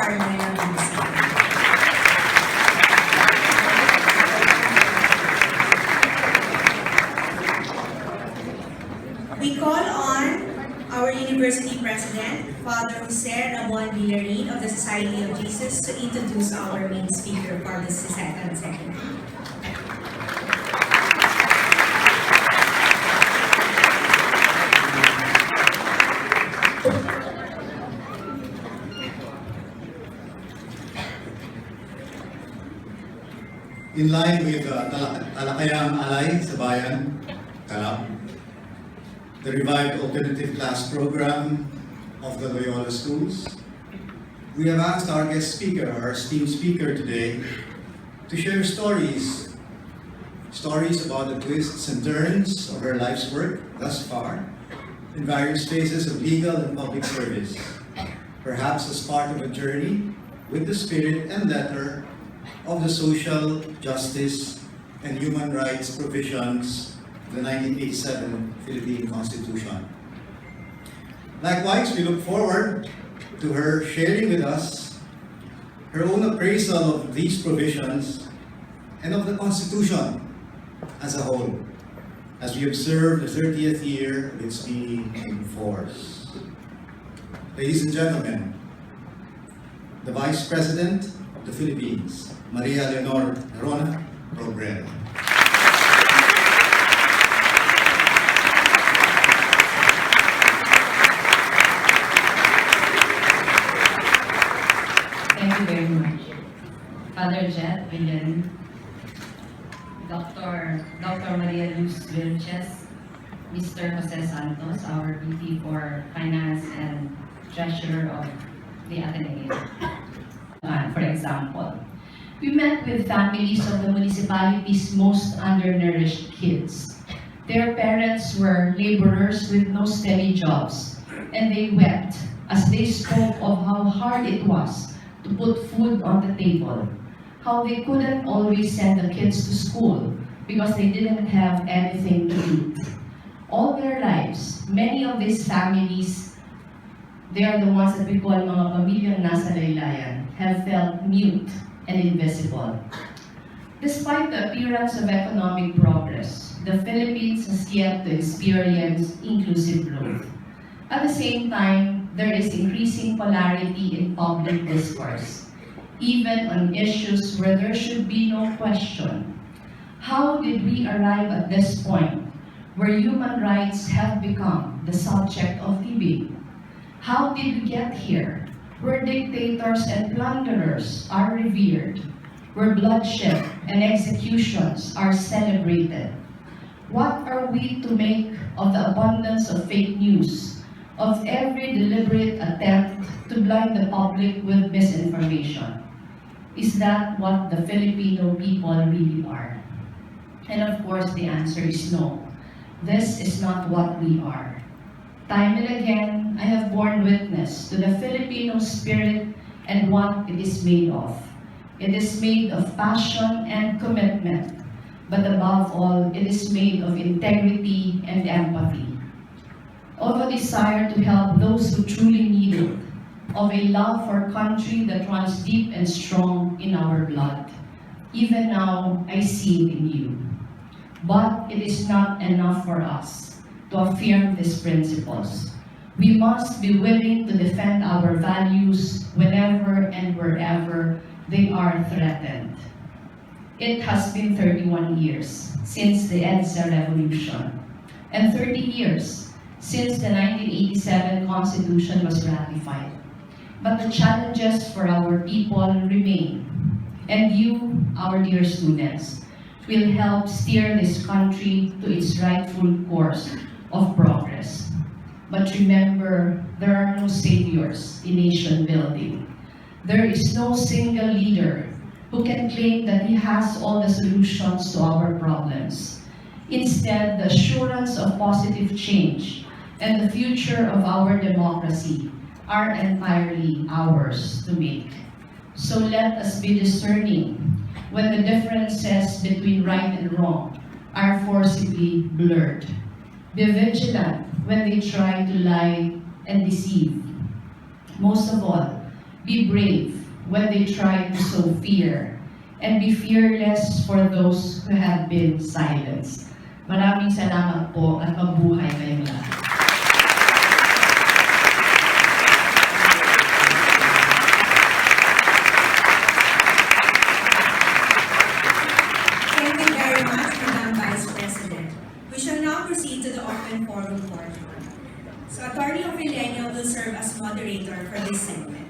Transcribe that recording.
our Mayor Vincent. We call on our University President, Father Jose Ramon Villarin of the Society of Jesus, to introduce our main speaker for this second session. In line with Talakayang Alay sa Bayan, TALAB, the revived alternative class program of the Loyola schools, we have asked our guest speaker, our esteemed speaker today, to share stories about the twists and turns of her life's work thus far in various phases of legal and public service, perhaps as part of a journey with the spirit and letter of the social justice and human rights provisions of the 1987 Philippine Constitution. Likewise, we look forward to her sharing with us her own appraisal of these provisions and of the Constitution as a whole, as we observe the 30th year of its being in force. Ladies and gentlemen, the Vice President of the Philippines, Maria Leonor Rona Robredo. Thank you very much. Father Jet Villan, Dr. Maria Luz Vilches, Mr. Jose Santos, our VP for Finance and Treasurer of the Ateneo. For example, we met with families of the municipality's most undernourished kids. Their parents were laborers with no steady jobs, and they wept as they spoke of how hard it was to put food on the table, how they couldn't always send the kids to school because they didn't have anything to eat. All their lives, many of these families, they are the ones that we call mga pamilyang nasa laylayan, have felt mute and invisible. Despite the appearance of economic progress, the Philippines has yet to experience inclusive growth. At the same time, there is increasing polarity in public discourse, even on issues where there should be no question. How did we arrive at this point where human rights have become the subject of debate? How did we get here, where dictators and plunderers are revered, where bloodshed and executions are celebrated? What are we to make of the abundance of fake news, of every deliberate attempt to blind the public with misinformation? Is that what the Filipino people really are? And of course, the answer is no. This is not what we are. Time and again, I have borne witness to the Filipino spirit and what it is made of. It is made of passion and commitment, but above all, it is made of integrity and empathy, of a desire to help those who truly need it, of a love for country that runs deep and strong in our blood. Even now, I see it in you. But it is not enough for us to affirm these principles. We must be willing to defend our values whenever and wherever they are threatened. It has been 31 years since the EDSA revolution, and 30 years since the 1987 Constitution was ratified. But the challenges for our people remain, and you, our dear students, will help steer this country to its rightful course of progress. But remember, there are no saviors in nation building. There is no single leader who can claim that he has all the solutions to our problems. Instead, the assurance of positive change and the future of our democracy are entirely ours to make. So let us be discerning when the differences between right and wrong are forcibly blurred. Be vigilant when they try to lie and deceive. Most of all, Be brave when they try to sow fear. And be fearless for those who have been silenced. Maraming salamat po at mabuhay kayong lahat. Thank you very much, Madam Vice President. We shall now proceed to the open forum portion. So Attorney Leni will serve as moderator for this segment.